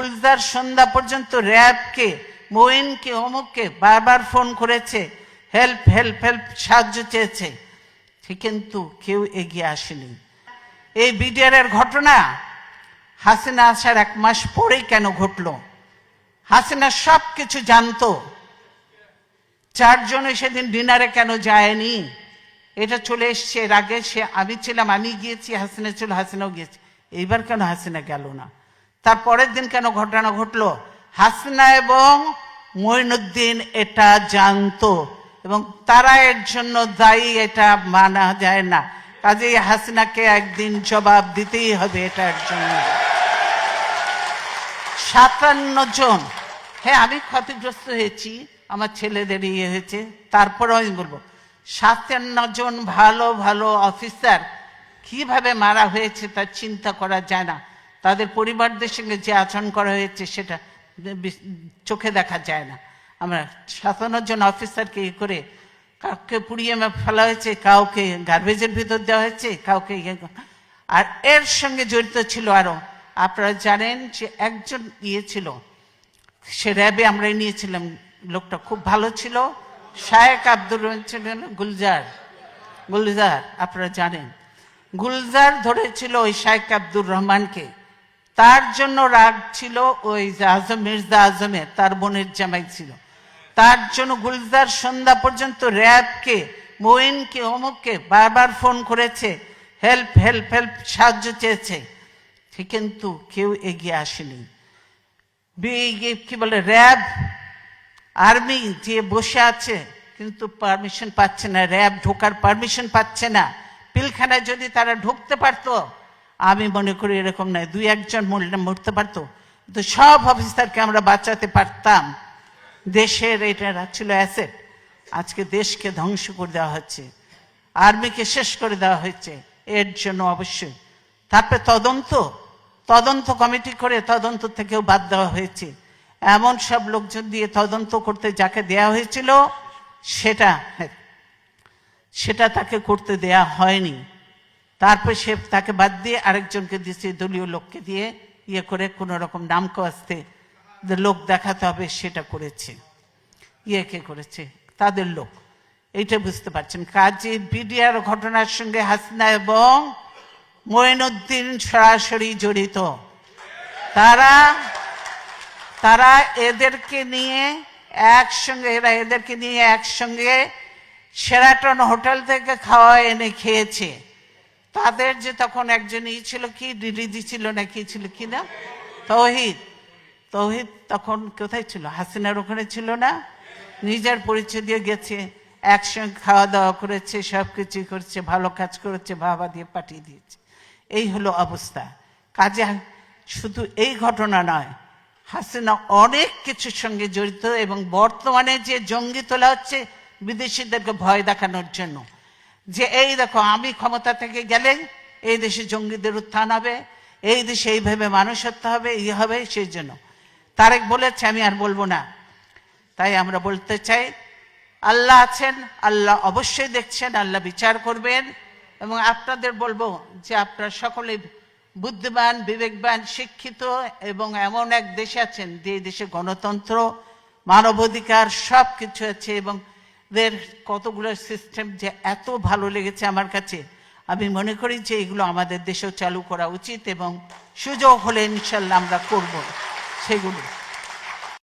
গুলজার সন্ধ্যা পর্যন্ত র্যাবকে, মঈনকে, অমুককে বারবার ফোন করেছে, হেল্প হেল্প হেল্প, সাহায্য চেয়েছে, কিন্তু কেউ এগিয়ে আসেনি। এই বিডিআরের ঘটনা হাসিনা আসার 1 মাস পরেই কেন ঘটলো? হাসিনা সব কিছু জানতো। 4 জনে সেদিন ডিনারে কেন যায়নি? এটা চলে এসছে। এর আগে আমি ছিলাম, আমি গিয়েছি, হাসিনা ছিল, হাসিনাও গিয়েছে। এইবার কেন হাসিনা গেল না? তার পরের দিন কেন ঘটনা ঘটলো? হাসিনা এবং মঈনুদ্দিন এটা জানতো এবং তারা এর জন্য দায়ী, এটা মানা যায় না। কাজেই হাসিনাকে একদিন জবাব দিতেই হবে এটার জন্য। 57 জন, হ্যাঁ আমি ক্ষতিগ্রস্ত হয়েছি, আমার ছেলেদের ইয়ে হয়েছে, তারপরেও আমি বলবো 57 জন ভালো ভালো অফিসার কিভাবে মারা হয়েছে তা চিন্তা করা যায় না। তাদের পরিবারদের সঙ্গে যে আচরণ করা হয়েছে সেটা চোখে দেখা যায় না। আমরা 57 জন অফিসারকে ই করে কাউকে পুড়িয়ে ফেলা হয়েছে, কাউকে গার্বেজের ভিতর দেওয়া হয়েছে, কাউকে আর এর সঙ্গে জড়িত ছিল আরো। আপনারা জানেন যে একজন ছিল, সে র্যাবে আমরা নিয়েছিলাম, লোকটা খুব ভালো ছিল, শায়েক আব্দুর রহমান ছিলেন, গুলজার আপনারা জানেন। গুলজার ধরেছিল ওই শায়েক আব্দুর রহমানকে, তার জন্য রাগ ছিল ওই মির্জা আজমের, তার বোনের জামাই ছিল, তার জন্য গুলজার সন্ধ্যা পর্যন্ত র্যাবকে, মঈনকে, অমুককে বারবার ফোন করেছে, হেল্প হেল্প হেল্প, সাহায্য চেয়েছে, কিন্তু কেউ এগিয়ে আসেনি। কি বলে, র্যাব আর্মি যে বসে আছে কিন্তু পারমিশন পাচ্ছে না, র্যাব ঢোকার পারমিশন পাচ্ছে না। পিলখানায় যদি তারা ঢুকতে পারতো, আমি মনে করি এরকম নয়, 2-1 জন মরতে পারতো, তো সব অফিসারকে আমরা বাঁচাতে পারতাম। দেশের এটা ছিল অ্যাসেট, আজকে দেশকে ধ্বংস করে দেওয়া হচ্ছে, আর্মিকে শেষ করে দেওয়া হয়েছে। এর জন্য অবশ্যই তারপরে তদন্ত কমিটি করে তদন্ত থেকেও বাদ দেওয়া হয়েছে। এমন সব লোকজন দিয়ে তদন্ত করতে যাকে দেয়া হয়েছিল সেটা তাকে করতে দেয়া হয়নি। তারপর সে তাকে বাদ দিয়ে আরেকজনকে দিয়েছে, দলীয় লোককে দিয়ে ইয়ে করে কোন রকম নাম কাস্তে লোক দেখাতে হবে, সেটা করেছে। কে করেছে? তাদের লোক। এইটা বুঝতে পারছেন। কাজে বিডিআর ঘটনার সঙ্গে হাসিনা এবং মঈনুদ্দিন সরাসরি জড়িত। তারা এদেরকে নিয়ে একসঙ্গে শেরাটন হোটেল থেকে খাওয়া এনে খেয়েছে। তাদের যে তখন একজন ছিল, কি দিদি ছিল না কি ছিল, কি না, তৌহিদ তখন কোথায় ছিল? হাসিনার ওখানে ছিল না? নিজের পরিচয় দিয়ে গেছে, একসঙ্গে খাওয়া দাওয়া করেছে, সবকিছু করেছে, ভালো কাজ করেছে, বাবা দিয়ে পাঠিয়ে দিয়েছে। এই হলো অবস্থা। কাজে শুধু এই ঘটনা নয়, হাসিনা অনেক কিছুর সঙ্গে জড়িত এবং বর্তমানে যে জঙ্গি তোলা হচ্ছে বিদেশিদেরকে ভয় দেখানোর জন্য, যে এই দেখো আমি ক্ষমতা থেকে গেলে এই দেশে জঙ্গিদের উত্থান হবে, এই দেশে এইভাবে মানুষ হত্যা হবে, হবে। সেই জন্য তারেক বলেছে, আমি আর বলবো না। তাই আমরা বলতে চাই, আল্লাহ আছেন, আল্লাহ অবশ্যই দেখছেন, আল্লাহ বিচার করবেন। এবং আপনাদের বলবো যে আপনারা সকলে বুদ্ধিমান, বিবেকবান, শিক্ষিত এবং এমন এক দেশে আছেন যে দেশে গণতন্ত্র, মানবাধিকার সব কিছু আছে এবং এদের কতগুলো সিস্টেম যে এত ভালো লেগেছে আমার কাছে। আমি মনে করি যে এগুলো আমাদের দেশেও চালু করা উচিত এবং সুযোগ হলে ইনশাল্লাহ আমরা করব সেগুলো।